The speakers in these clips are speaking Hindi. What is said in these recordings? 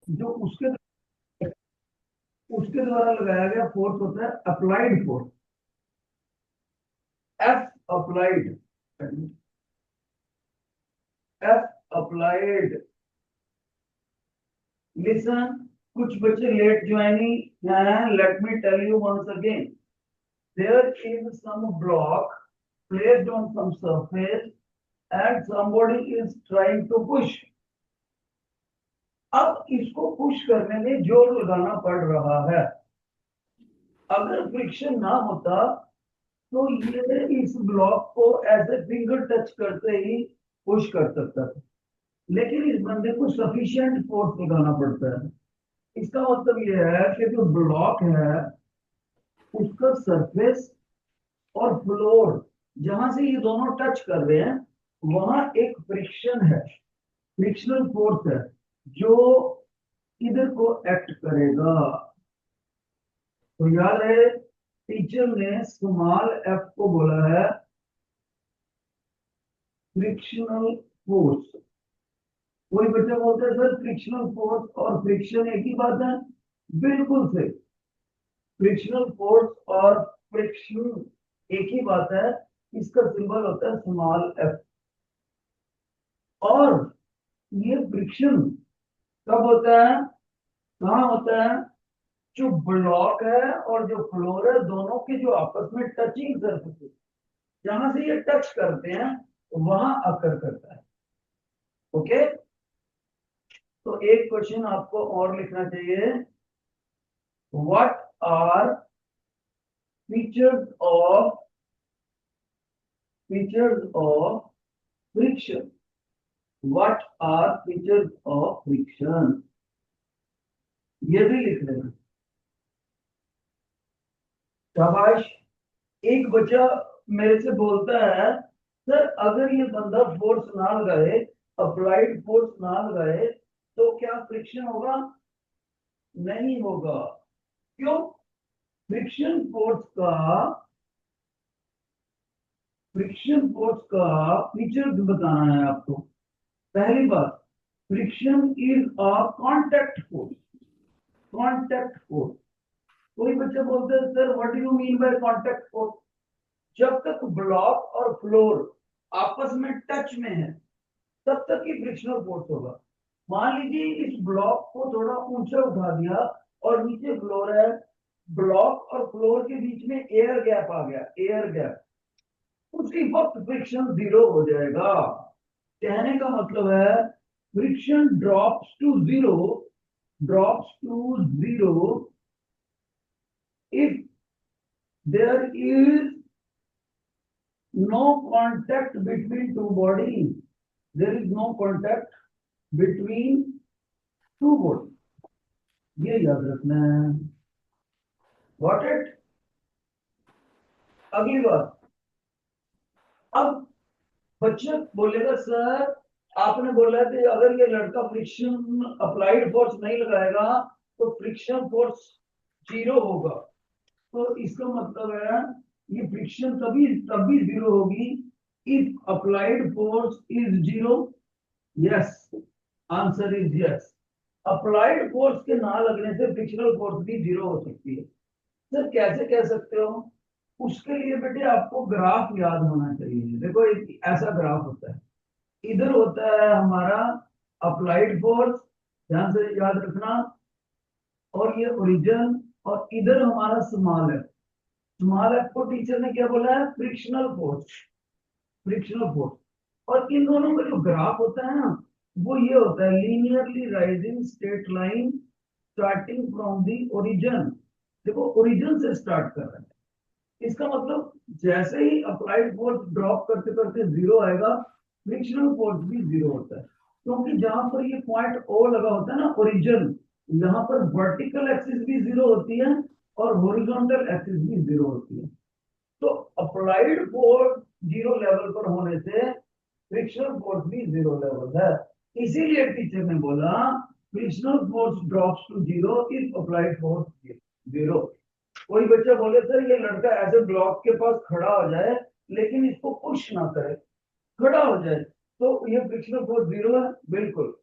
जो उसके द्वारा लगाया गया फोर्स होता है applied force. F applied, F applied. Listen, कुछ बच्चे लेट ज्वाइनिंग हैं, let me tell you once again. There is some block placed on some surface and somebody is trying to push। अब इसको पुश करने में जोर लगाना पड़ रहा है। अगर फ्रिक्शन ना होता तो ये इस ब्लॉक को ऐसे फिंगर टच करते ही पुश कर सकता था, लेकिन इस बंदे को सफिशिएंट फोर्स लगाना पड़ता है। इसका मतलब ये है कि जो ब्लॉक है उसका सरफेस और फ्लोर जहां से ये दोनों टच कर रहे हैं वहां एक फ्रिक्शन है, फ्रिक्शनल फोर्स है जो इधर को एक्ट करेगा। तो याद है टीचर ने स्मॉल एफ को बोला है फ्रिक्शनल फोर्स। कोई बच्चा बोलता है सर फ्रिक्शनल फोर्स और फ्रिक्शन एक ही बात है। बिल्कुल सही, फ्रिक्शनल फोर्स और फ्रिक्शन एक ही बात है। इसका सिंबल होता है स्मॉल एफ। और ये फ्रिक्शन कब होता है, कहाँ होता है? जो ब्लॉक है और जो फ्लोर है दोनों के जो आपस में टचिंग सरफेस, जहां से ये टच करते हैं वहां अकर करता है। ओके, तो एक क्वेश्चन आपको और लिखना चाहिए। What are features of friction? What are features of friction? ये भी लिख लेना। शाबाश। एक बच्चा मेरे से बोलता है सर अगर ये बंदा फोर्स ना लगाए, अप्लाइड फोर्स ना लगाए तो क्या फ्रिक्शन होगा? नहीं होगा। क्यों? फ्रिक्शन फोर्स का फ्रिक्शन फोर्स का फीचर बताना है आपको। पहली बात, friction is a contact force. Contact force. कोई बच्चा बोलता है sir what do you mean by contact force? जब तक ब्लॉक और फ्लोर आपस में टच में है तब तक ही फ्रिक्शनल फोर्स होगा। मान लीजिए इस ब्लॉक को थोड़ा ऊंचा उठा दिया और नीचे फ्लोर है, ब्लॉक और फ्लोर के बीच में एयर गैप आ गया, एयर गैप, उसी वक्त फ्रिक्शन जीरो हो जाएगा। कहने का मतलब है friction drops to zero if there is no contact between two body. There is no contact between two body, ये याद रखना है। Got it? अगली बात, अब बच्चा बोलेगा सर आपने बोला कि अगर ये लड़का फ्रिक्शन अप्लाइड फोर्स नहीं लगाएगा तो फ्रिक्शन फोर्स जीरो होगा। तो इसका मतलब है ये फ्रिक्शन तभी जीरो होगी if applied force is zero. Yes, answer is yes. Applied force के ना लगने से फ्रिक्शनल फोर्स भी जीरो हो सकती है। सर कैसे कह सकते हो? उसके लिए बेटे आपको ग्राफ याद होना चाहिए। देखो एक ऐसा ग्राफ होता है, इधर होता है हमारा अप्लाइड फोर्स, ध्यान से याद रखना, और ये ओरिजिन, और इधर हमारा स्मॉल है। स्मॉल एफ को टीचर ने क्या बोला है? Frictional force, frictional force. और इन दोनों का जो ग्राफ होता है ना वो ये होता है linearly rising straight line starting from the origin. देखो ओरिजिन से स्टार्ट कर रहे हैं, इसका मतलब जैसे ही अप्लाइड फोर्स ड्रॉप करते करते जीरो आएगा फ्रिक्शनल फोर्स भी जीरो होता है। क्योंकि जहां पर ये पॉइंट ओ लगा होता है ना ओरिजिन, यहाँ पर वर्टिकल एक्सिस भी जीरो होती है और हॉरिजॉन्टल एक्सिस भी जीरो होती है। तो अप्लाइड फोर्स जीरो लेवल पर होने से फ्रिक्शनल फोर्स भी जीरो लेवल है। इसीलिए टीचर ने बोला frictional force drops to zero if applied force zero. कोई बच्चा बोले सर ये लड़का ऐसे ब्लॉक के पास खड़ा हो जाए लेकिन इसको पुश ना करे, खड़ा हो जाए तो ये फ्रिक्शनल फोर्स जीरो है। बिल्कुल,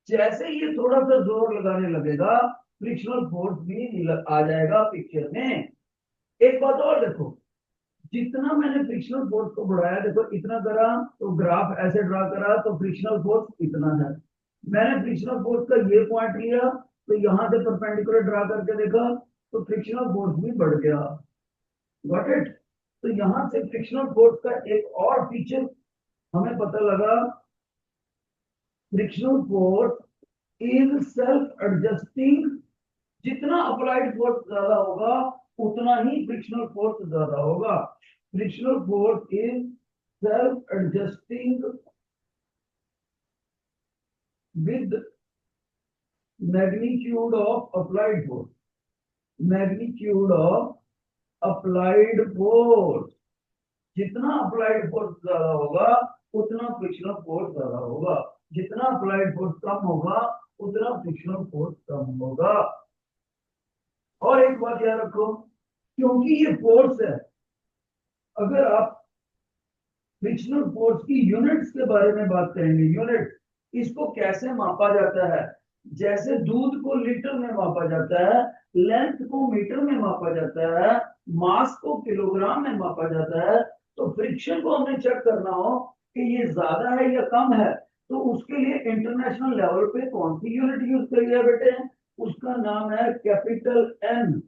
जैसे ये थोड़ा सा जोर लगाने लगेगा, फ्रिक्शनल फोर्स भी आ जाएगा पिक्चर में। एक बात और देखो, जितना मैंने फ्रिक्शनल फोर्स को बढ़ाया, देखो इतना करा तो ग्राफ ऐसे ड्रा करा तो फ्रिक्शनल फोर्स इतना है। मैंने फ्रिक्शनल फोर्स का ये पॉइंट लिया तो यहां से परपेंडिकुलर ड्रा करके देखा तो फ्रिक्शनल फोर्स भी बढ़ गया। Got it? तो यहां से फ्रिक्शनल फोर्स का एक और फीचर हमें पता लगा, frictional force is self adjusting. जितना अप्लाइड फोर्स ज्यादा होगा उतना ही फ्रिक्शनल फोर्स ज्यादा होगा। Frictional force is self adjusting with magnitude of applied force. Magnitude of applied force, जितना अप्लाइड फोर्स ज्यादा होगा उतना फ्रिक्शनल फोर्स ज्यादा होगा, जितना अप्लाइड फोर्स कम होगा उतना फ्रिक्शनल फोर्स कम होगा। और एक बात याद रखो, क्योंकि ये फोर्स है, अगर आप फ्रिक्शनल फोर्स की यूनिट्स के बारे में बात करेंगे, यूनिट इसको कैसे मापा जाता है, जैसे दूध को लीटर में मापा जाता है, लेंथ को मीटर में मापा जाता है, मास को किलोग्राम में मापा जाता है, तो फ्रिक्शन को हमें चेक करना हो कि ये ज्यादा है या कम है, तो उसके लिए इंटरनेशनल लेवल पे कौन सी यूनिट यूज करी है बेटे? उसका नाम है कैपिटल एन,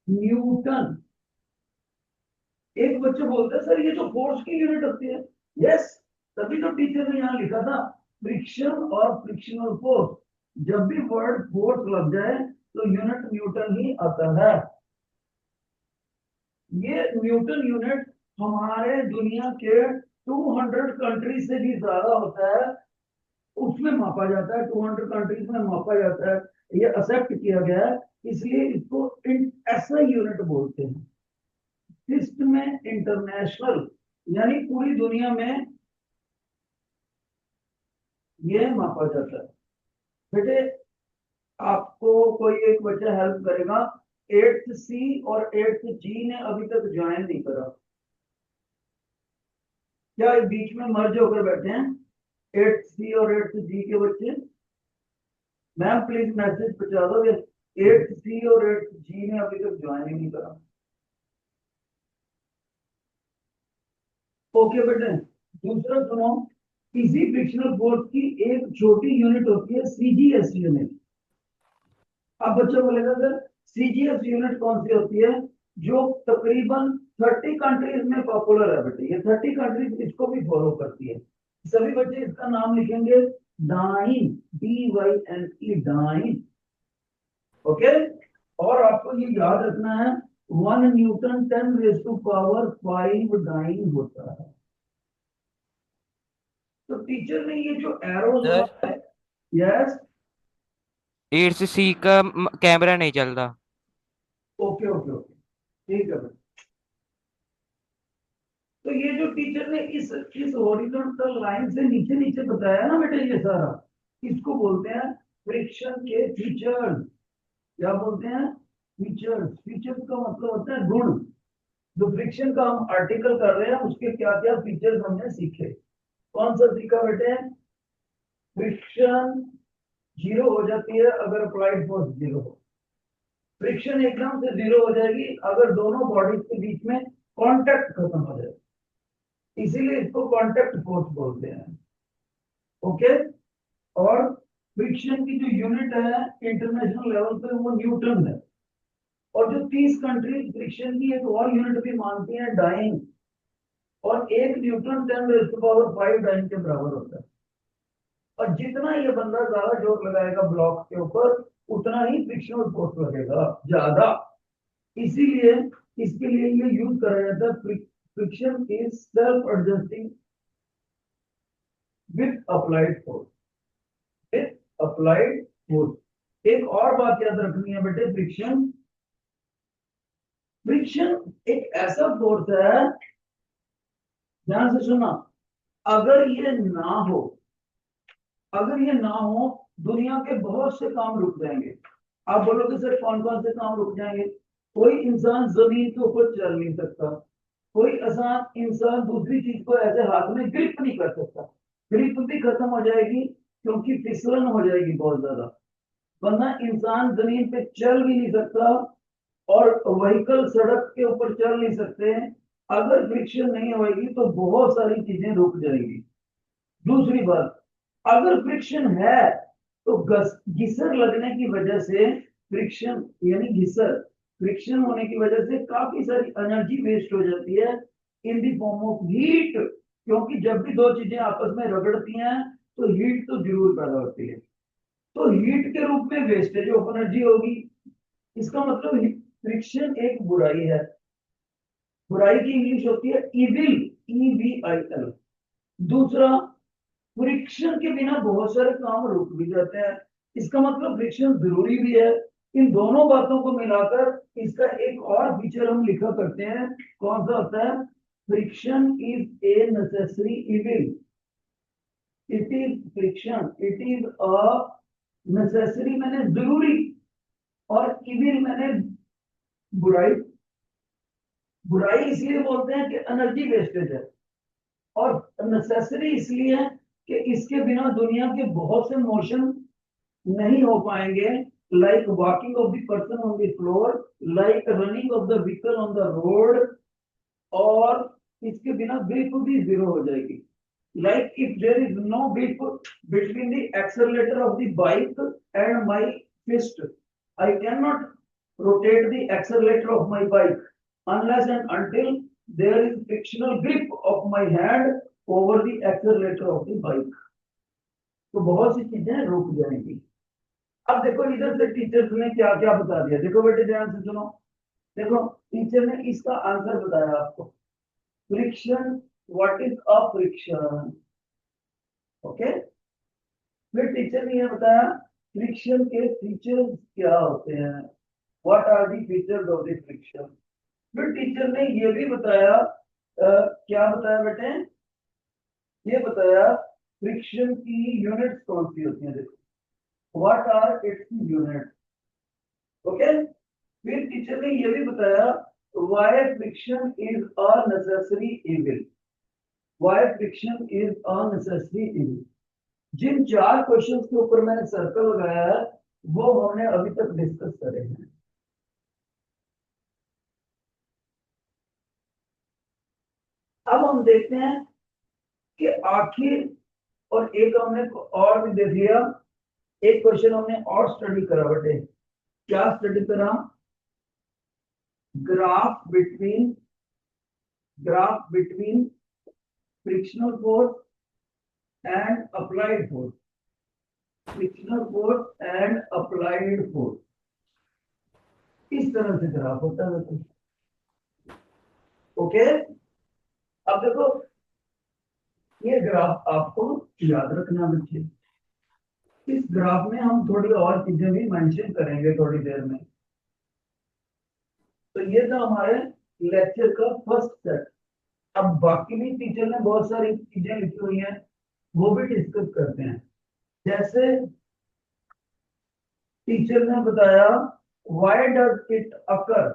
न्यूटन। एक बच्चे बोलते हैं सर ये तो फोर्स की यूनिट होती है। यस, तभी तो टीचर ने यहाँ लिखा था फ्रिक्शन और फ्रिक्शनल फोर्स। जब भी वर्ड फोर्स लग जाए तो यूनिट न्यूटन ही आता है। ये न्यूटन यूनिट हमारे दुनिया के 200 कंट्री से भी ज्यादा होता है, उसमें मापा जाता है, 200 कंट्रीज में मापा जाता है। ये एक्सेप्ट किया गया है, इसलिए इसको ऐसा यूनिट बोलते हैं। फिस्ट में इंटरनेशनल, यानी पूरी दुनिया में ये मापा जाता है। बेटे आपको कोई एक बच्चा हेल्प करेगा, 8th सी और 8th जी ने अभी तक ज्वाइन नहीं करा, क्या इस बीच में मर्ज होकर बैठे हैं 8th सी और 8th जी के बच्चे? मैम प्लीज मैसेज पहुंचा दो, 8th सी और 8th जी ने अभी तक ज्वाइन ही नहीं करा। ओके बेटे, दूसरा सुनो, इसी फ्रिक्शनल फोर्स की एक छोटी यूनिट होती है सीजीएस यूनिट। अब बच्चों बोलेगा सर सीजीएस यूनिट कौन सी होती है? जो तकरीबन 30 कंट्रीज में पॉपुलर है बेटे, ये 30 कंट्रीज इसको भी फॉलो करती है। सभी बच्चे इसका नाम लिखेंगे डाइन, DYNE, डाइन। ओके, और आपको ये याद रखना है 1 न्यूटन 10⁵ डाइन होता है। तो टीचर ने ये जो एरोज सर है, यस, 8 सी का कैमरा नहीं चल रहा। ओके ओके ओके, ठीक है। तो ये जो टीचर ने इस हॉरिजॉन्टल लाइन से नीचे नीचे बताया ना बेटे, ये सारा इसको बोलते हैं फ्रिक्शन के फीचर्स। क्या बोलते हैं? फीचर्स। फीचर्स का मतलब होता है गुण। जो फ्रिक्शन का हम आर्टिकल कर रहे हैं उसके क्या क्या फीचर्स हमने सीखे। कौन सा सीखा बेटे? फ्रिक्शन जीरो हो जाती है अगर अप्लाइड फोर्स जीरो हो। फ्रिक्शन एकदम से जीरो हो जाएगी अगर दोनों बॉडीज के बीच में कांटेक्ट खत्म हो जाए, इसीलिए इसको कांटेक्ट फोर्स बोलते हैं। ओके, और फ्रिक्शन की जो यूनिट है इंटरनेशनल लेवल पे वो न्यूटन है। और जो 30 कंट्रीज फ्रिक्शन की एक और यूनिट भी मानती है डाइन, और 1 न्यूटन 10⁵ डाइन के बराबर होता है। और जितना ये बंदा ज्यादा जोर लगाएगा ब्लॉक के ऊपर उतना ही फ्रिक्शनल फोर्स लगेगा ज्यादा। इसीलिए इसके लिए ये यूज करा जाता है, friction is self adjusting with applied force, with applied force. एक और बात याद रखनी है बेटे, फ्रिक्शन, फ्रिक्शन एक ऐसा फोर्स है, ध्यान से सुना, अगर ये ना हो, अगर ये ना हो दुनिया के बहुत से काम रुक जाएंगे। आप बोलोगे सर कौन कौन से काम रुक जाएंगे? कोई इंसान जमीन के ऊपर चल नहीं सकता, कोई आसान इंसान दूसरी चीज को ऐसे हाथ में ग्रिप नहीं कर सकता, ग्रिप भी खत्म हो जाएगी, क्योंकि फिसलन हो जाएगी बहुत ज्यादा, वरना इंसान जमीन पे चल भी नहीं सकता और व्हीकल सड़क के ऊपर चल नहीं सकते। अगर फ्रिक्शन नहीं होगी तो बहुत सारी चीजें रुक जाएंगी। दूसरी बात, अगर फ्रिक्शन है तो घिसर लगने की वजह से, फ्रिक्शन यानी घिसर, फ्रिक्शन होने की वजह से काफी सारी एनर्जी वेस्ट हो जाती है इन दी फॉर्म ऑफ हीट, क्योंकि जब भी दो चीजें आपस में रगड़ती हैं तो हीट तो जरूर पैदा होती है। तो हीट के रूप में वेस्टेज ऑफ एनर्जी होगी। इसका मतलब फ्रिक्शन एक बुराई है। बुराई की इंग्लिश होती है इविल, EVIL। दूसरा, फ्रिक्शन के बिना बहुत सारे काम रुक भी जाते हैं। इसका मतलब फ्रिक्शन जरूरी भी है। इन दोनों बातों को मिलाकर इसका एक और फीचर हम लिखा करते हैं। कौन सा होता है? Friction is a necessary evil. It is friction, it is a necessary मैंने जरूरी, और इविल मैंने बुराई। बुराई इसलिए बोलते हैं कि एनर्जी वेस्टेज है, और नेसेसरी इसलिए है कि इसके बिना दुनिया के बहुत से मोशन नहीं हो पाएंगे, like walking of the person on the floor, like running of the vehicle on the road, और इसके बिना ग्रिप भी जीरो हो जाएगी। Like if there is no grip between the accelerator of the bike and my fist, I can not rotate the accelerator of my bike unless and until there is frictional grip of my hand over the accelerator of the bike। तो बहुत सी चीजें रुक जाएंगी। अब देखो इधर से टीचर्स ने क्या क्या बता दिया, देखो बेटे ध्यान से सुनो। देखो टीचर ने इसका आंसर बताया आपको, friction, what is a friction. Okay, फिर टीचर ने यह बताया फ्रिक्शन के फीचर्स क्या होते हैं, what are the features of the friction. फिर टीचर ने ये भी बताया, क्या बताया बेटे, ये बताया फ्रिक्शन की यूनिट्स कौन सी होती हैं। देखो what are its unit. Okay, फिर टीचर ने ये भी बताया why friction is a necessary evil, why friction is a necessary evil. जिन चार क्वेश्चंस के ऊपर मैंने सर्कल लगाया है वो हमने अभी तक डिस्कस करे हैं। अब हम देखते हैं कि आखिर, और एक हमने और भी देख लिया, एक क्वेश्चन हमने और स्टडी करा बेटे। क्या स्टडी करा? Graph between, graph between frictional force and applied force, frictional force and applied force. इस तरह से ग्राफ होता है बेटे। ओके, अब देखो ये ग्राफ आपको याद रखना बच्चे। इस ग्राफ में हम थोड़ी और चीजें भी मेंशन करेंगे थोड़ी देर में। तो ये था हमारे लेक्चर का फर्स्ट सेट। अब बाकी भी टीचर ने बहुत सारी चीजें लिखी हुई हैं, वो भी डिस्कस करते हैं। जैसे टीचर ने बताया why does it occur,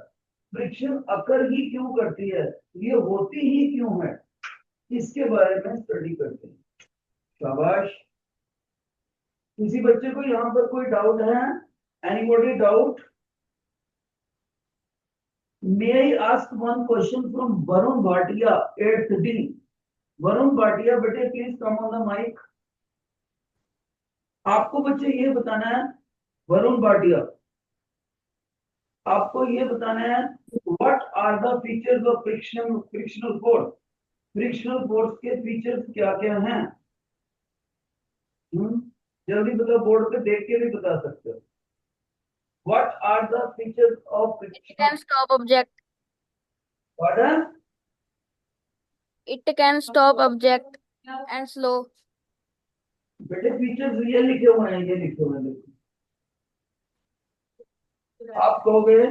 friction occur ही क्यों करती है, ये होती ही क्यों है, इसके बारे में स्टडी करते हैं। शाबाश। किसी बच्चे को यहाँ पर कोई डाउट है? Anybody doubt? May I ask one question from Varun Bhatia, 8th D? Varun Bhatia, बेटे please come on the mic. आपको बच्चे ये बताना है, वरुण भाटिया, आपको ये बताना है what are the features of friction, frictional force. Frictional force के फीचर्स क्या क्या हैं? जल्दी बताओ, बोर्ड पे देख के भी बता सकते हो। What are the features of It फ्रिक्शनल, can stop object. Pardon? It can stop object and slow. बेटे फीचर्स ये लिखे हुए हैं, ये लिखे हुए हैं देखो। आप कहोगे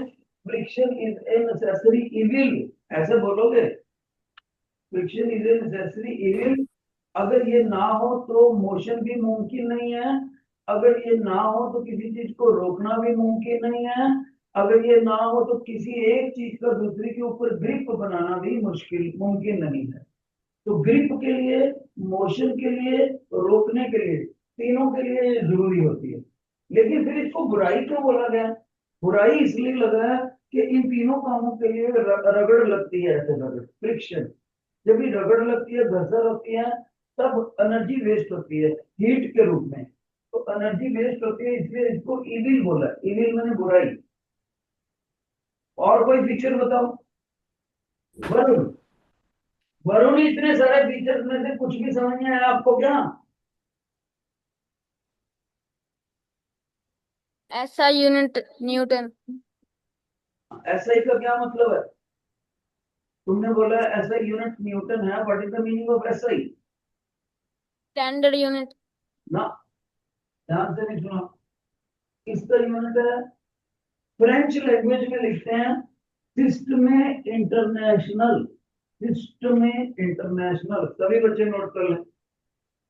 friction is a necessary evil, ऐसे बोलोगे friction is a necessary evil. अगर ये ना हो तो मोशन भी मुमकिन नहीं है, अगर ये ना हो तो किसी चीज को रोकना भी मुमकिन नहीं है, अगर ये ना हो तो किसी एक चीज का दूसरी के ऊपर ग्रिप बनाना भी मुश्किल, मुमकिन नहीं है। तो ग्रिप के लिए, मोशन के लिए, रोकने के लिए तीनों के लिए ये जरूरी होती है। लेकिन फिर इसको बुराई क्यों बोला गया? बुराई इसलिए लगा है कि इन तीनों कामों के लिए रगड़ लगती है, ऐसे रगड़, फ्रिक्शन। जब भी रगड़ लगती है, घर्षण होती है, तब एनर्जी वेस्ट होती है हीट के रूप में। तो एनर्जी वेस्ट होती है, इसलिए इसको इविल बोला। इविल मैंने बुराई। और कोई फीचर बताओ? वरुण। वरुण, इतने सारे फीचर्स में से कुछ भी समझ नहीं आया आपको क्या? ऐसा यूनिट न्यूटन। एसआई का क्या मतलब है? तुमने बोला एसआई यूनिट न्यूटन है। What is the meaning of SI? Standard unit. ना, ध्यान से नहीं सुना। इसका यूनिट है, फ्रेंच लैंग्वेज में लिखते हैं सिस्टम इंटरनेशनल। सिस्टम इंटरनेशनल, सभी बच्चे नोट कर लें।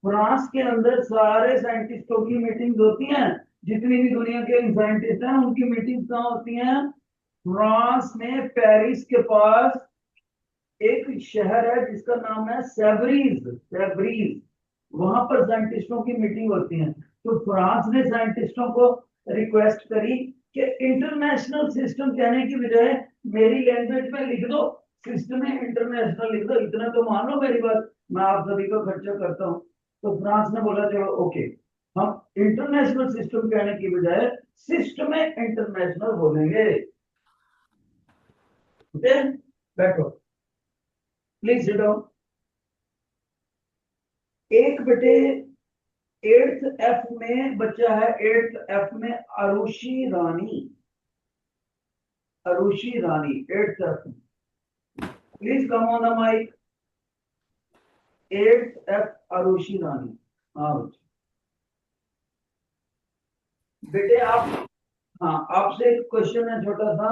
फ्रांस के अंदर सारे साइंटिस्टों की मीटिंग होती हैं। जितनी भी दुनिया के साइंटिस्ट हैं उनकी मीटिंग कहाँ होती हैं? फ्रांस में पेरिस के पास एक शहर है जिसका नाम है सेवरीज। सेवरीज, वहां पर साइंटिस्टों की मीटिंग होती है। तो फ्रांस ने साइंटिस्टों को रिक्वेस्ट करी कि इंटरनेशनल सिस्टम कहने की बजाय मेरी लैंग्वेज में लिख दो, सिस्टम इंटरनेशनल लिख दो। इतना तो मान लो मेरी बात, मैं आप सभी को खर्चा करता हूँ। तो फ्रांस ने बोला चलो ओके, हम इंटरनेशनल सिस्टम कहने की बजाय सिस्टम इंटरनेशनल बोलेंगे। ओके, बैठो, प्लीज सिट डाउन। एक बेटे 8th एफ में बच्चा है, 8th एफ में अरुषि रानी। अरुषि रानी 8th एफ में, please come on the mic. 8th F Arushi Rani. हाँ बच्चे, बेटे आप, हाँ आपसे एक क्वेश्चन है छोटा सा।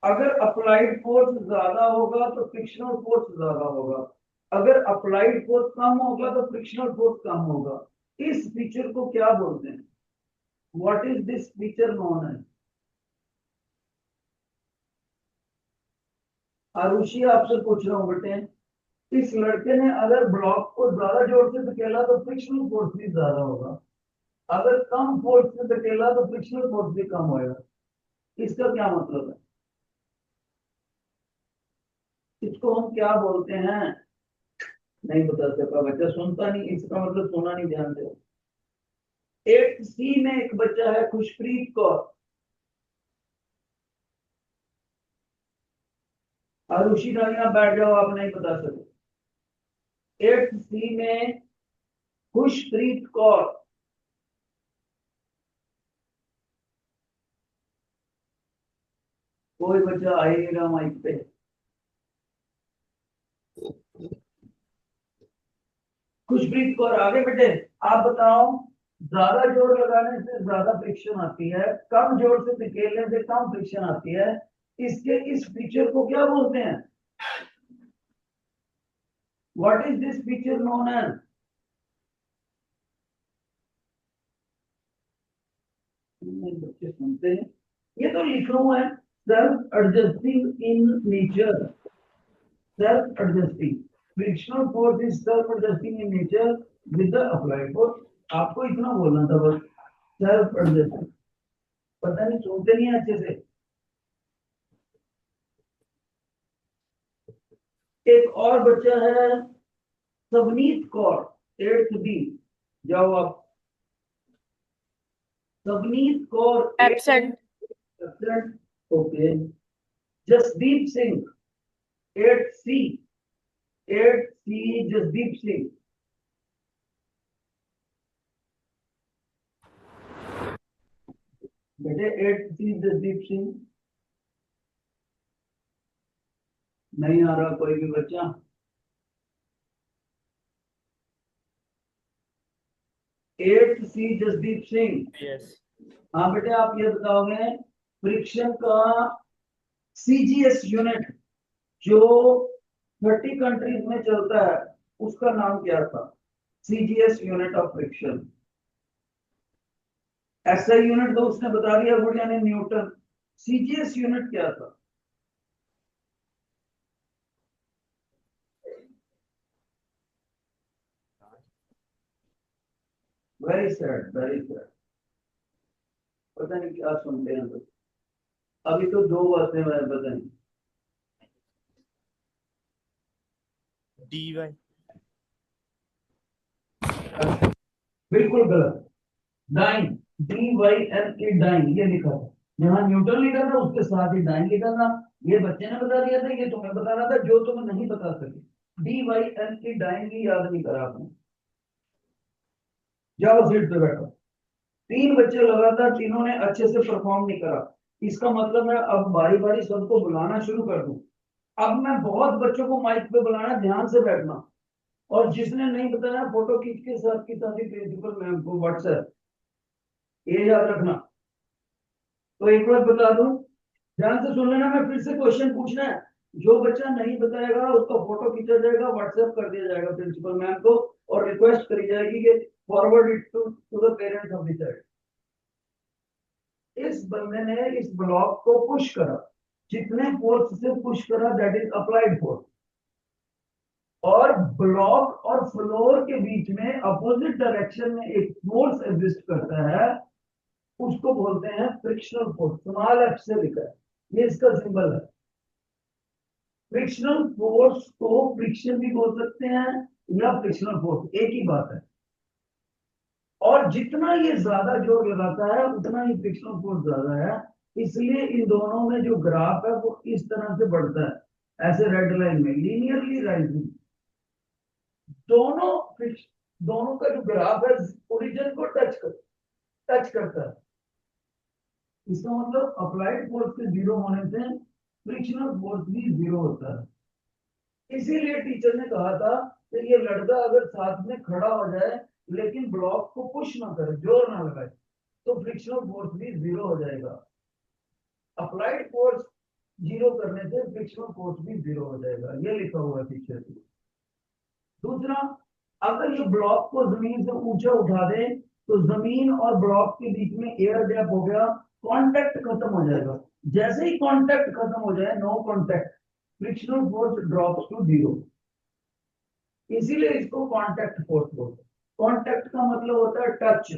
अगर अप्लाइड फोर्स ज्यादा होगा तो फ्रिक्शनल फोर्स ज्यादा होगा, अगर अप्लाइड फोर्स कम होगा तो फ्रिक्शनल फोर्स कम होगा। इस फीचर को क्या बोलते हैं? What is this feature known है? आरुषि आपसे पूछ रहा हूँ बेटे, इस लड़के ने अगर ब्लॉक को ज्यादा जोर से धकेला तो फ्रिक्शनल फोर्स भी ज्यादा होगा, अगर कम फोर्स से धकेला तो फ्रिक्शनल फोर्स भी कम होगा। इसका क्या मतलब है? इसको हम क्या बोलते हैं? नहीं बता सका बच्चा, सुनता नहीं, इसका मतलब सुना नहीं, ध्यान दो। 8th सी में एक बच्चा है खुशप्रीत कौर। आरुषि रानी आप बैठ जाओ, आप नहीं बता सकते। 8th सी में खुशप्रीत कौर। कोई बच्चा आएगा माइक पे? खुशप्रीत कौर आगे बेटे, आप बताओ। ज्यादा जोर लगाने से ज्यादा फ्रिक्शन आती है, कम जोर से धकेलने से कम फ्रिक्शन आती है। इसके इस फीचर को क्या बोलते हैं? What is this feature known as? बच्चे सुनते हैं, ये तो लिखा हुआ है, self adjusting in nature. Self adjusting, frictional force is self adjusting in nature with the applied force. आपको इतना बोलना था बस, सेल्फ एडजस्टिंग। पता नहीं सुनते नहीं है अच्छे से। एक और बच्चा है सबनीत कौर, 8th बी। जाओ आप। Sabneet Kaur absent. Absent, okay. Jasdeep Singh 8th C. 8th C Jasdeep Singh. बेटे 8th सी जसदीप सिंह, नहीं आ रहा कोई भी बच्चा? एट्थ सी जसदीप सिंह। यस। हाँ बेटे, आप ये बताओगे फ्रिक्शन का सीजीएस यूनिट जो 30 कंट्रीज में चलता है उसका नाम क्या था? CGS unit of friction. SI unit तो उसने बता दिया गुड़िया ने, न्यूटन। सीजीएस यूनिट क्या था? Very sad, very sad. पता नहीं क्या सुनते हैं तो। अभी तो दो बातें मैं पता नहीं। D Y. बिल्कुल गलत। डाइन, DYNE, डाइन ये लिखा था। यहाँ न्यूटन लिखा था, उसके साथ ही डाइन लिखा था। ये बच्चे ने बता दिया था, ये तुम्हें बता रहा था जो तुम नहीं बता सके। DYNE, डाइन भी याद नहीं करा आपने। जाओ सीट पे बैठो। तीन बच्चे लगातार, तीनों ने अच्छे से परफॉर्म नहीं करा। इसका मतलब मैं अब बारी बारी सबको बुलाना शुरू कर दूं। अब मैं बहुत बच्चों को माइक पे बुलाना, ध्यान से बैठना। और जिसने नहीं बताया फोटो खींच के साथ की साथ ही प्रिंसिपल मैम को व्हाट्सएप, ये याद रखना। तो एक बार बता दूं, ध्यान से सुन लेना, मैं फिर से क्वेश्चन पूछना है। जो बच्चा नहीं बताएगा उसका फोटो खींचा जाएगा, व्हाट्सएप कर दिया जाएगा प्रिंसिपल मैम को, और रिक्वेस्ट करी जाएगी कि forward it to the parents of the child. इस बंदे ने इस ब्लॉक को पुश करा, जितने फोर्स से पुश करा दैट इज अप्लाइड फोर्स। और ब्लॉक और फ्लोर के बीच में अपोजिट डायरेक्शन में एक फोर्स एग्जिस्ट करता है, उसको बोलते हैं फ्रिक्शनल फोर्स। स्मॉल एफ से लिखा है, ये इसका सिंबल है। फ्रिक्शनल फोर्स को फ्रिक्शन भी बोल सकते हैं या फ्रिक्शनल फोर्स, एक ही बात है। और जितना ये ज्यादा जोर लगाता है उतना ही फ्रिक्शनल फोर्स ज्यादा है। इसलिए इन दोनों में जो ग्राफ है वो इस तरह से बढ़ता है, ऐसे रेड लाइन में लीनियरली राइजिंग। दोनों दोनों का जो ग्राफ है ओरिजिन को टच करता है। इसका मतलब अप्लाइड फोर्स के जीरो होने से फ्रिक्शनल फोर्स भी जीरो होता है। इसीलिए टीचर ने कहा था कि ये लड़का अगर साथ में खड़ा हो जाए लेकिन ब्लॉक को पुश ना करे, जोर ना लगाए, तो फ्रिक्शनल फोर्स भी जीरो हो जाएगा। अप्लाइड फोर्स जीरो करने से फ्रिक्शनल फोर्स भी जीरो हो जाएगा, ये लिखा हुआ है पिक्चर में। दूसरा, अगर ये ब्लॉक को जमीन से ऊंचा उठा दे तो जमीन और ब्लॉक के बीच में एयर गैप हो गया, कांटेक्ट खत्म हो जाएगा। जैसे ही कांटेक्ट खत्म हो जाए, no contact, frictional force drops to zero. इसीलिए इसको कांटेक्ट फोर्स बोलते हैं। कांटेक्ट का मतलब होता है touch.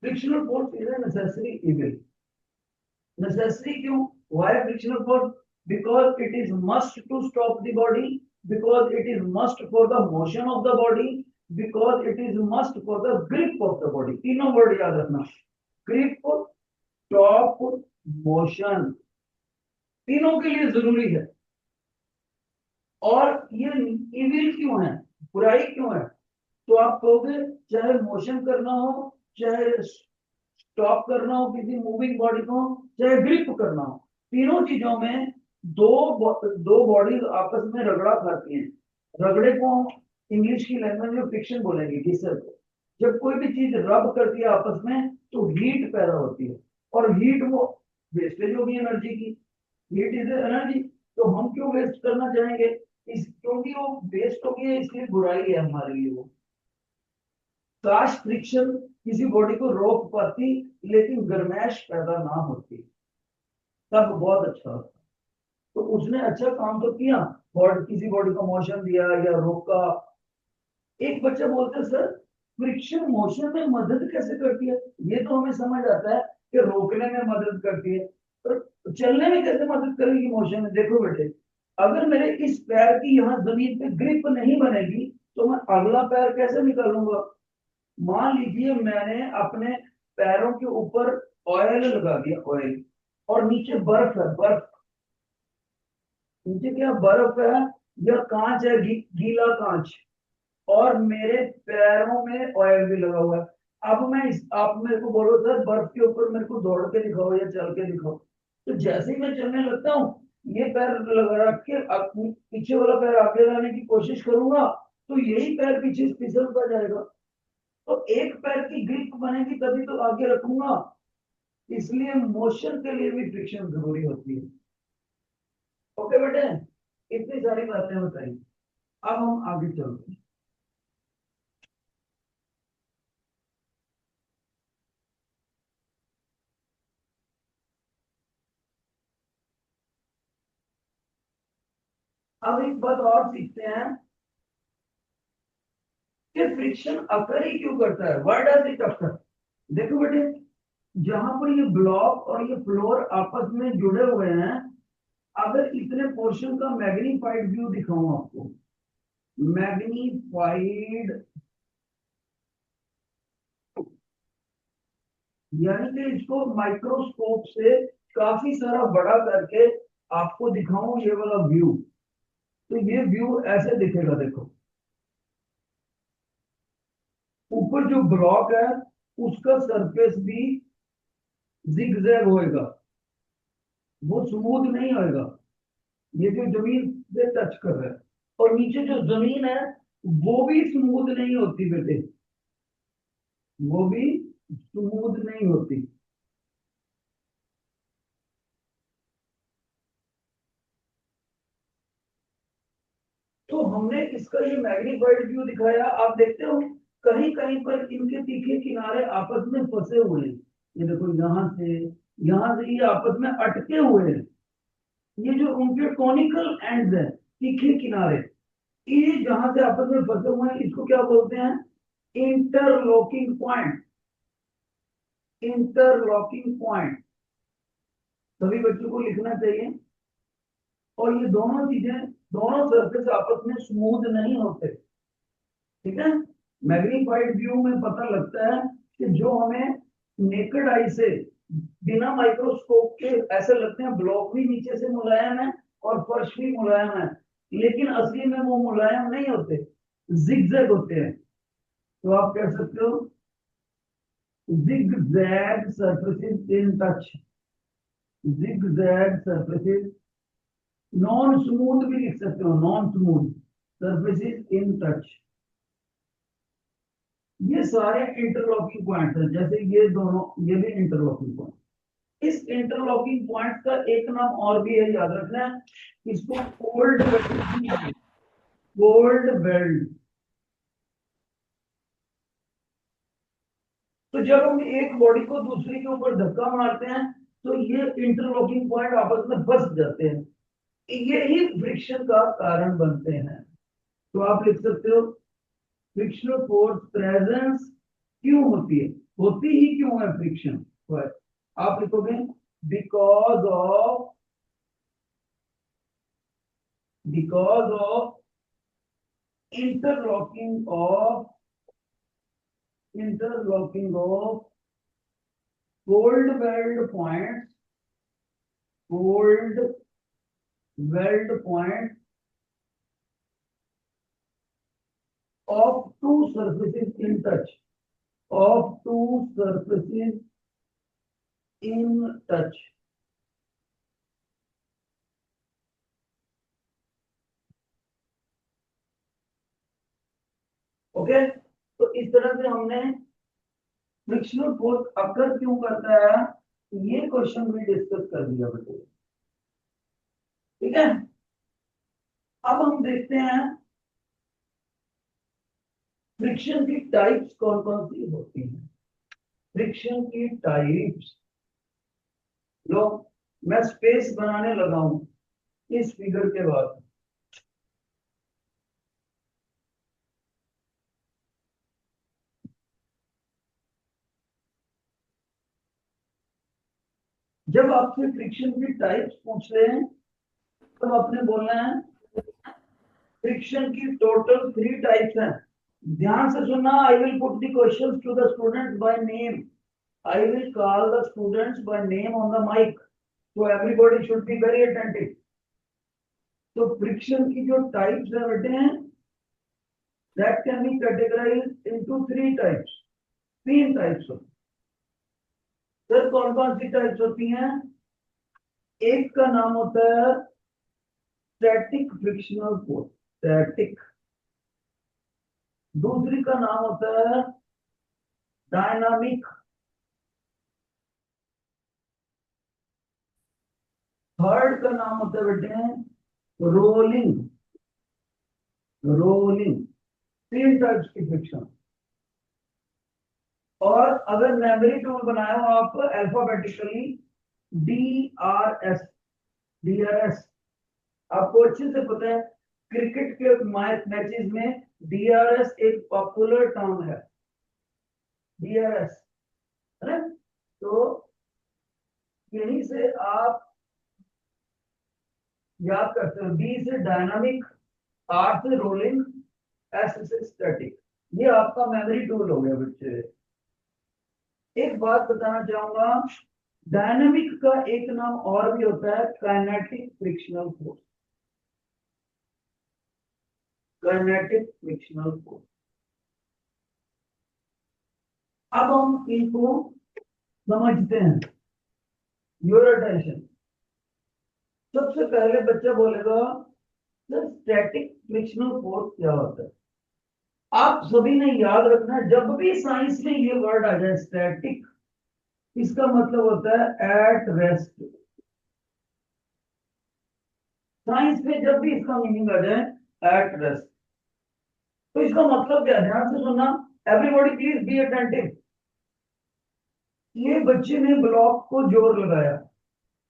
Frictional force is a necessary evil. Necessary क्यों? Why frictional force? Because it is must to stop the body, because it is must for the motion of the body, because it is must for the grip of the body। तीनों वर्ड याद रखना, grip, stop, motion, तीनों के लिए जरूरी है। और ये इविल क्यों है, बुराई क्यों है? तो आप कहोगे चाहे मोशन करना हो, चाहे स्टॉप करना हो किसी मूविंग बॉडी को, चाहे ग्रिप करना हो, तीनों चीजों में दो बॉडीज आपस में रगड़ा खाती हैं। रगड़े को इंग्लिश की लैंग्वेज में फ्रिक्शन बोलेंगे, घिसर को। जब कोई भी चीज रब करती है आपस में तो हीट पैदा होती है, और हीट वो वेस्टेज होगी एनर्जी की। हीट इज एनर्जी, तो हम क्यों वेस्ट करना चाहेंगे? क्योंकि वो वेस्ट होगी है, इसलिए बुराई है हमारे लिए वो। काश फ्रिक्शन किसी बॉडी को रोक पाती लेकिन गर्मैश पैदा ना होती, तब बहुत अच्छा होता। तो उसने अच्छा काम तो किया, किसी बॉडी को मोशन दिया या रोका। एक बच्चा बोलते सर फ्रिक्शन मोशन में मदद कैसे करती है? ये तो हमें समझ आता है कि रोकने में मदद करती है, पर चलने में कैसे मदद करेगी मोशन में? देखो बेटे, अगर मेरे इस पैर की यहाँ जमीन पे ग्रिप नहीं बनेगी तो मैं अगला पैर कैसे निकालूंगा? मान लीजिए मैंने अपने पैरों के ऊपर ऑयल लगा दिया, ऑयल, और नीचे बर्फ है, बर्फ। नीचे क्या बर्फ है या कांच है, गीला कांच, और मेरे पैरों में ऑयल भी लगा हुआ है। अब आप मेरे को बोलो सर बर्फ के ऊपर मेरे को दौड़ के दिखाओ या चल के दिखाओ, तो जैसे ही मैं चलने लगता हूँ ये पैर लगा रख के पीछे वाला पैर आगे लाने की कोशिश करूंगा तो यही पैर पीछे फिसलता जाएगा। तो एक पैर की ग्रिप बनेगी तभी तो आगे रखूंगा। इसलिए मोशन के लिए भी फ्रिक्शन जरूरी होती है। ओके बेटे, इतनी सारी बातें बताई, अब हम आगे चलते हैं। अब एक बात और सीखते हैं कि फ्रिक्शन अकर ही क्यों करता है, व्हाई डज इट अकर। देखो बेटे, जहां पर ये ब्लॉक और ये फ्लोर आपस में जुड़े हुए हैं, अगर इतने पोर्शन का मैग्नीफाइड व्यू दिखाऊं आपको, मैग्नीफाइड यानी कि इसको माइक्रोस्कोप से काफी सारा बड़ा करके आपको दिखाऊं ये वाला व्यू, तो ये व्यू ऐसे दिखेगा। देखो ऊपर जो ब्लॉक है उसका सरफेस भी जिगजैग होएगा, वो स्मूथ नहीं होएगा, ये जो जमीन से टच कर रहा है। और नीचे जो जमीन है वो भी स्मूथ नहीं होती बेटे, वो भी स्मूथ नहीं होती। तो हमने इसका ये मैग्नीफाइड व्यू दिखाया, आप देखते हो कहीं कहीं पर इनके तीखे किनारे आपस में फंसे हुए हैं। ये देखो यहां से ये आपस में अटके हुए हैं। ये जो उनके कॉनिकल एंड्स हैं, तीखे किनारे, ये जहां से आपस में फंसे हुए हैं, इसको क्या बोलते हैं, इंटरलॉकिंग पॉइंट। इंटरलॉकिंग पॉइंट सभी बच्चों को लिखना चाहिए। और ये दोनों चीजें, दोनों सरफेस आपस में स्मूथ नहीं होते, ठीक है। मैग्नीफाइड व्यू में पता लगता है कि जो हमें नेकेड आई से बिना माइक्रोस्कोप के ऐसे लगते हैं ब्लॉक भी नीचे से मुलायम है और फर्श भी मुलायम है, लेकिन असली में वो मुलायम नहीं होते, जिगजैग होते हैं। तो आप कह सकते हो zigzag surfaces in touch, zigzag surfaces, non smooth भी लिख सकते हो, non smooth surfaces in touch. ये सारे इंटरलॉकिंग पॉइंट है, जैसे ये दोनों, ये भी इंटरलॉकिंग पॉइंट। इस इंटरलॉकिंग पॉइंट का एक नाम और भी है, याद रखना है इसको, कोल्ड वेल्ड। Cold weld. तो जब हम एक बॉडी को दूसरी के ऊपर धक्का मारते हैं तो ये इंटरलॉकिंग पॉइंट आपस में फंस जाते हैं, यही फ्रिक्शन का कारण बनते हैं। तो आप लिख सकते हो फ्रिक्शनल फोर्स प्रेजेंस क्यों होती है, होती ही क्यों है फ्रिक्शन। आप लिखोगे because of interlocking of cold weld points, cold weld points of two surfaces in touch, of two surfaces in touch। Okay, तो इस तरह से हमने फ्रिक्शनल फोर्स अकर क्यों करता है ये क्वेश्चन भी डिस्कस कर दिया बेटे, ठीक है। अब हम देखते हैं फ्रिक्शन की टाइप्स कौन कौन सी होती हैं। फ्रिक्शन की टाइप्स, लो मैं स्पेस बनाने लगा हूं इस फिगर के बाद। जब आपसे फ्रिक्शन की टाइप्स पूछ रहे हैं तब आपने बोलना है फ्रिक्शन की टोटल 3 टाइप्स हैं। ध्यान से सुनना, I will put the questions to the students by name, I will call the students by name on the mic, so everybody should be very attentive। तो फ्रिक्शन की जो टाइप्स है बेटे हैं, that can be categorized into 3 types, 3 types होती। सर कौन कौन सी टाइप्स होती हैं, एक का नाम होता है स्टैटिक फ्रिक्शनल फोर्स, स्टैटिक। दूसरी का नाम होता है डायनामिक, थर्ड का नाम होता है बेटे रोलिंग, रोलिंग। 3 टाइप्स की फ्रिक्शन। और अगर मेमोरी टूल बनाया हो आप अल्फाबेटिकली DRS, आपको अच्छे से पता है क्रिकेट के मैचेस में डीआरएस एक पॉपुलर टर्म है, डीआरएस है ना। तो यहीं से आप याद करते हो, डी से डायनामिक, आर से रोलिंग, एस से स्टैटिक। ये आपका मेमोरी टूल हो गया बच्चे। एक बात बताना चाहूंगा, डायनामिक का एक नाम और भी होता है kinetic frictional force, kinetic frictional force. अब हम इनको समझते हैं। Your attention. सबसे पहले बच्चा बोलेगा सर स्टैटिक फ्रिक्शनल फोर्स क्या होता है। आप सभी ने याद रखना है, जब भी साइंस में ये वर्ड आ जाए स्टैटिक, इसका मतलब होता है एट रेस्ट। साइंस में जब भी इसका मीनिंग आ जाए एट रेस्ट, तो इसका मतलब क्या है, ध्यान से सुनना। Everybody please be attentive. ये बच्चे ने ब्लॉक को जोर लगाया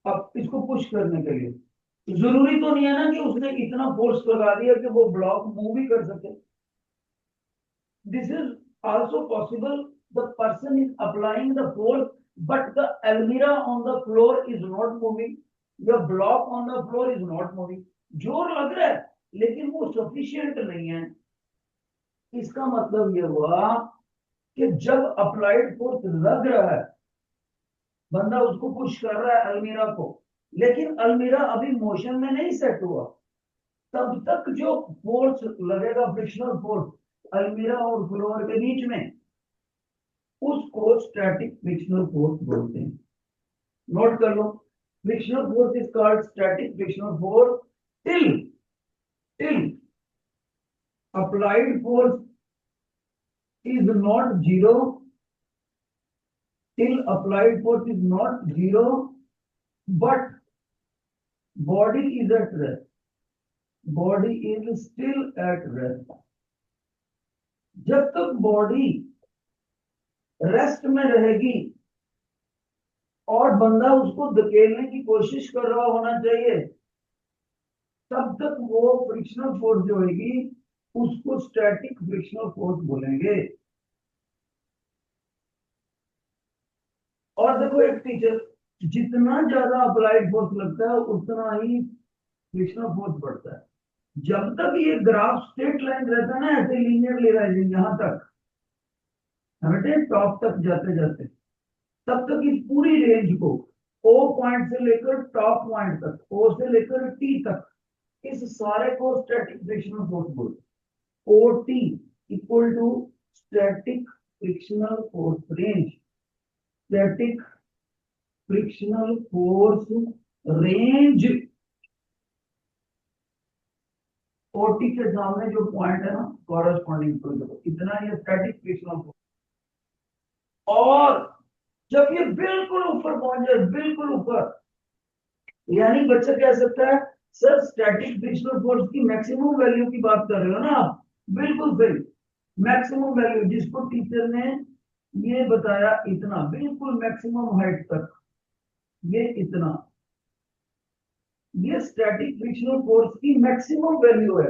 अब इसको पुश करने के लिए। जरूरी तो नहीं है ना कि उसने इतना फोर्स लगा दिया कि वो ब्लॉक मूव ही कर सके। This is also possible, the person is applying the force but the अलमीरा on the floor is not moving, the block on the floor is not moving. जोर लग रहा है लेकिन वो सफिशिएंट नहीं है। इसका मतलब ये हुआ कि जब अप्लाइड फोर्स लग रहा है, बंदा उसको पुश कर रहा है अलमीरा को, लेकिन अलमीरा अभी मोशन में नहीं सेट हुआ, तब तक जो फोर्स लगेगा, फ्रिक्शनल फोर्स अलमीरा और फ्लोर के बीच में, उसको स्टैटिक फ्रिक्शनल फोर्स बोलते हैं। नोट कर लो, frictional force is called static frictional force till applied force is not zero, till applied force is not zero, but body is at rest, body is still at rest। जब तक बॉडी रेस्ट में रहेगी और बंदा उसको धकेलने की कोशिश कर रहा होना चाहिए, तब तक वो फ्रिक्शनल फोर्स जो होगी उसको स्टैटिक फ्रिक्शनल फोर्स बोलेंगे। और देखो एक टीचर, जितना ज्यादा अप्लाइड फोर्स लगता है उतना ही फ्रिक्शनल फोर्स बढ़ता है। जब तक ये ग्राफ स्ट्रेट लाइन रहता है ना, ऐसे लीनियरली राइजिंग, यहां तक हमें टॉप तक जाते जाते, तब तक इस पूरी रेंज को ओ पॉइंट से लेकर टॉप पॉइंट तक, ओ से लेकर टी तक, इस सारे को स्टैटिक फ्रिक्शनल फोर्स बोलते हैं। O T equal to static frictional force range, static frictional force range. OT के सामने जो पॉइंट है ना, कॉरेस्पॉन्डिंग टू इतना ये स्टैटिक फ्रिक्शनल फोर्स। और जब ये बिल्कुल ऊपर पहुंच जाए, बिल्कुल ऊपर, यानी बच्चा कह सकता है सर स्टैटिक फ्रिक्शनल फोर्स की मैक्सिमम वैल्यू की बात कर रहे हो ना आप, बिल्कुल सही। मैक्सिमम वैल्यू जिसको टीचर ने ये बताया इतना, बिल्कुल मैक्सिमम हाइट तक, ये इतना, ये स्टैटिक फ्रिक्शनल फोर्स की मैक्सिमम वैल्यू है।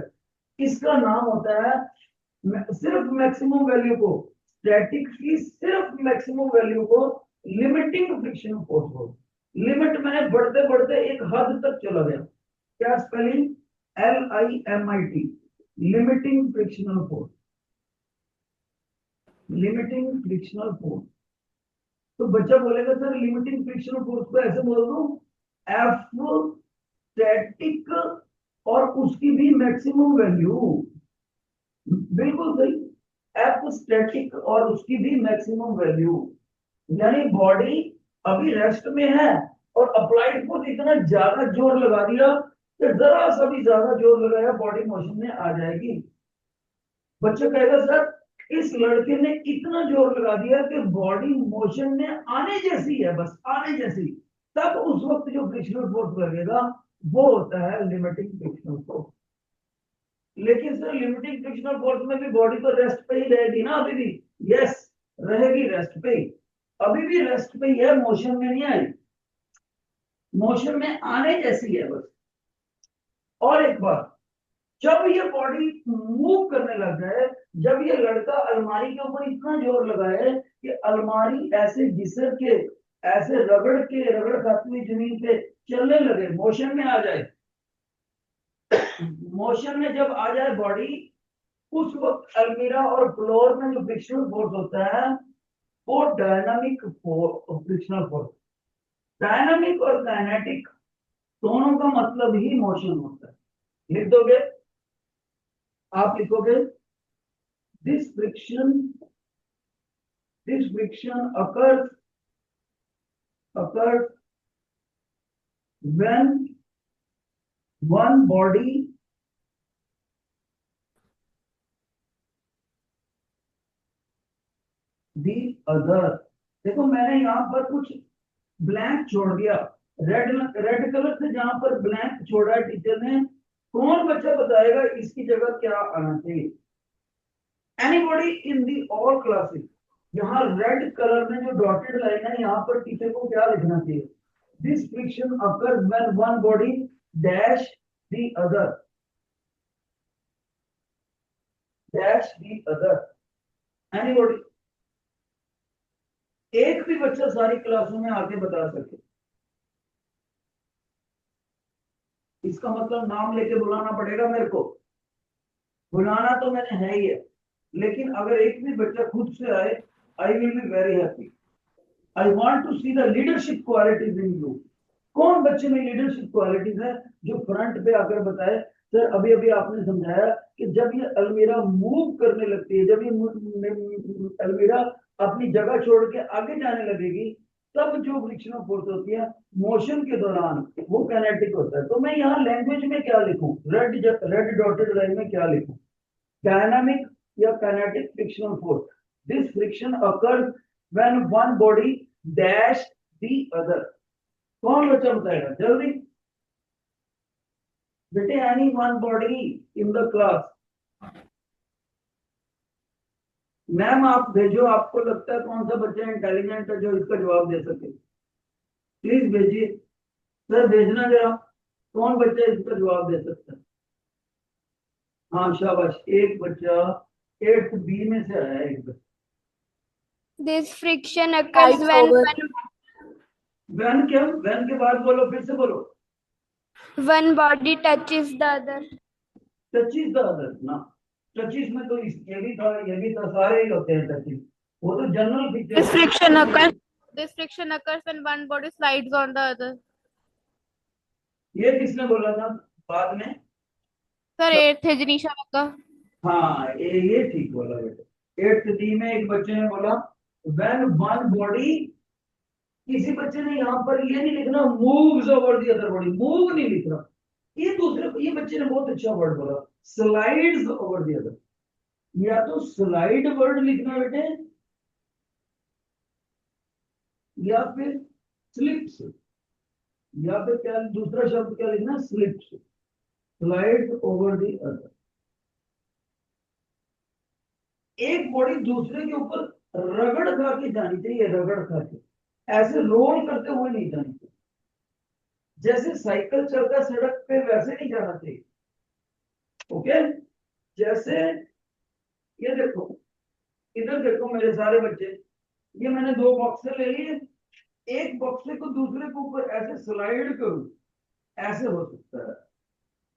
इसका नाम होता है, सिर्फ मैक्सिमम वैल्यू को, स्टैटिक की सिर्फ मैक्सिमम वैल्यू को लिमिटिंग फ्रिक्शनल फोर्स हो। लिमिट में बढ़ते बढ़ते एक हद तक चला गया। क्या spelling? LIMIT, limiting frictional force, limiting frictional force. तो बच्चा बोलेगा सर लिमिटिंग फ्रिक्शनल फोर्स को ऐसे बोल दो, F स्टैटिक और उसकी भी मैक्सिमम वैल्यू, बिल्कुल सही, एफ स्टैटिक और उसकी भी मैक्सिमम वैल्यू। यानी बॉडी अभी रेस्ट में है और अप्लाइड फोर्स इतना ज्यादा जोर लगा दिया कि जरा सा भी ज्यादा जोर लगाया बॉडी मोशन में आ जाएगी। बच्चा कहेगा सर इस लड़के ने इतना जोर लगा दिया कि बॉडी मोशन में आने जैसी है, बस आने जैसी, तब उस वक्त जो फ्रिक्शनल फोर्स लगेगा वो होता है लिमिटिंग फ्रिक्शनल फोर्स। लेकिन सर लिमिटिंग फ्रिक्शनल फोर्स में भी बॉडी तो रेस्ट पे ही रहेगी ना अभी भी? यस, रहेगी रेस्ट पे ही, अभी भी रेस्ट पे ही है, मोशन में नहीं आई, मोशन में आने जैसी है बस। और एक बात, जब ये बॉडी मूव करने लग जाए, जब ये लड़का अलमारी के ऊपर इतना जोर लगाए कि अलमारी ऐसे घिसर के, ऐसे रगड़ खाती हुई जमीन पे चलने लगे, मोशन में आ जाए, मोशन में जब आ जाए बॉडी, उस वक्त अलमीरा और फ्लोर में जो फ्रिक्शनल फोर्स होता है वो डायनामिक फ्रिक्शनल फोर्स। डायनामिक और काइनेटिक दोनों का मतलब ही मोशन होता है। लिख दोगे, आप लिखोगे this friction occurs when one body the other। देखो मैंने यहाँ पर कुछ ब्लैंक छोड़ दिया, रेड कलर से जहां पर ब्लैंक छोड़ा है टीचर ने, कौन बच्चा बताएगा इसकी जगह क्या आना चाहिए? Anybody in the all classes. यहाँ रेड कलर में जो डॉटेड लाइन है, यहाँ पर टीचर को क्या लिखना चाहिए? This friction occurs when one body dash the other, dash the other. Anybody, एक भी बच्चा सारी क्लासों में आके बता सके। इसका मतलब नाम लेके बुलाना पड़ेगा मेरे को, बुलाना तो मैंने है ही है, लेकिन अगर एक भी बच्चा खुद से आए, I will be very happy. I want to see the leadership qualities in you. कौन बच्चे में लीडरशिप क्वालिटीज है जो फ्रंट पे आकर बताए, सर अभी अभी आपने समझाया कि जब ये अलमीरा मूव करने लगती है, जब ये अलमीरा अपनी जगह छोड़ के आगे जाने लगेगी, तब जो फ्रिक्शनल फोर्स होती है मोशन के दौरान वो काइनेटिक होता है। तो मैं यहाँ लैंग्वेज में क्या लिखूं, रेड डॉटेड लाइन में क्या लिखूं? डायनामिक या kinetic frictional force. This friction occurs when one body dash the other. कौन बच्चा बताएगा जल्दी बेटे? Any one body in the class. Ma'am आप भेजो, आपको लगता है कौन सा बच्चा इंटेलिजेंट है जो इसका जवाब दे सके, प्लीज भेजिए। सर भेजना जरा, कौन बच्चा इसका जवाब दे सकता है? हाँ शाबाश, एक बच्चा 8th बी में से आया है, एक बच्चा। This friction occurs वैन क्या, वैन के बाद बोलो, फिर से बोलो। one body touches the other. Touches the other ना, टचीज में तो ये भी था, सारे ही होते हैं टचीज, वो तो general feature. This friction occurs when one body slides on the other. ये किसने बोला था बाद में? Sir, 8th है जनीशा का। हाँ ये ठीक बोला बेटे। 8th डी में एक बच्चे ने बोला व्हेन वन बॉडी, किसी बच्चे ने यहाँ पर ये नहीं लिखना moves over the other body, move नहीं लिख रहा, ये बच्चे ने बहुत अच्छा वर्ड बोला, स्लाइड्स ओवर दी अदर। या तो स्लाइड वर्ड लिखना बेटे, या फिर स्लिप्स, या फिर क्या दूसरा शब्द क्या लिखना? Slips, slide over the other. एक बॉडी दूसरे के ऊपर रगड़ खा के जानी चाहिए, रगड़ खा के, ऐसे रोल करते हुए नहीं जानी चाहिए। जैसे साइकिल चलता सड़क पे वैसे नहीं जाना चाहिए। ओके, जैसे ये देखो, इधर देखो मेरे सारे बच्चे, ये मैंने 2 बॉक्से ले लिए, एक बॉक्से को दूसरे के ऊपर ऐसे स्लाइड करूं, ऐसे हो सकता है,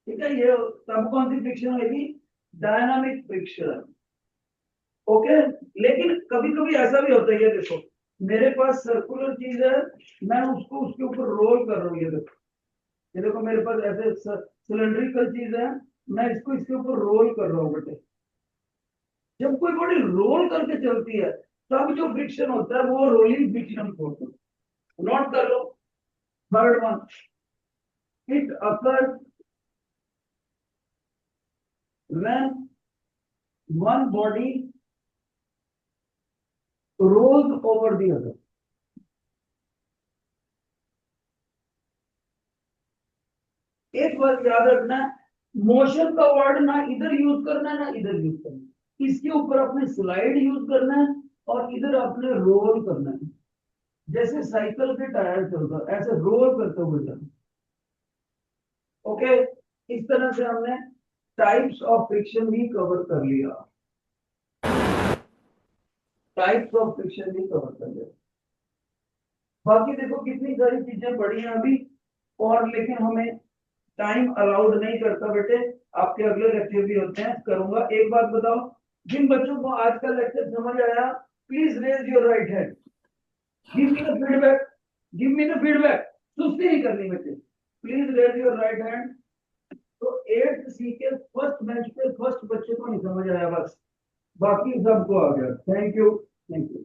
ठीक है? ये तब कौन सी फ्रिक्शन होगी? Dynamic friction. ओके, लेकिन कभी कभी ऐसा भी होता है, ये देखो मेरे पास सर्कुलर चीज है, मैं उसको उसके ऊपर रोल कर रहा हूँ, ये देखो मेरे पास ऐसे सिलेंड्रिकल चीज है, मैं इसको इसके ऊपर रोल कर रहा हूँ बेटे। जब कोई बॉडी रोल करके चलती है तब जो फ्रिक्शन होता है वो रोलिंग फ्रिक्शन फोर्स होता है। नोट कर लो। Third one, it occurs when one body rolls over the other. एक बात याद रखना, मोशन का वर्ड ना इधर यूज करना है ना इधर यूज करना है। इसके ऊपर अपने स्लाइड यूज करना है और इधर अपने रोल करना है। जैसे साइकिल के टायर चलता है ऐसे रोल करते हुए चलना। ओके, इस तरह से हमने टाइप्स ऑफ फ्रिक्शन भी कवर कर लिया, टाइप्स ऑफ फ्रिक्शन भी कवर कर लिया। बाकी देखो कितनी सारी चीजें पढ़ी हैं अभी, और लेकिन हमें टाइम अलाउड नहीं करता बेटे। आपके अगले लेक्चर भी होते हैं, करूंगा। एक बात बताओ, जिन बच्चों को आज का लेक्चर समझ आया, please raise your right hand, give me the feedback, give me the feedback. सुस्ती नहीं करनी बेटे, please raise your right hand. तो 8th सी के फर्स्ट बेंच पे फर्स्ट बच्चे को नहीं समझ आया, बस बाकी सबको आ गया। Thank you, thank you.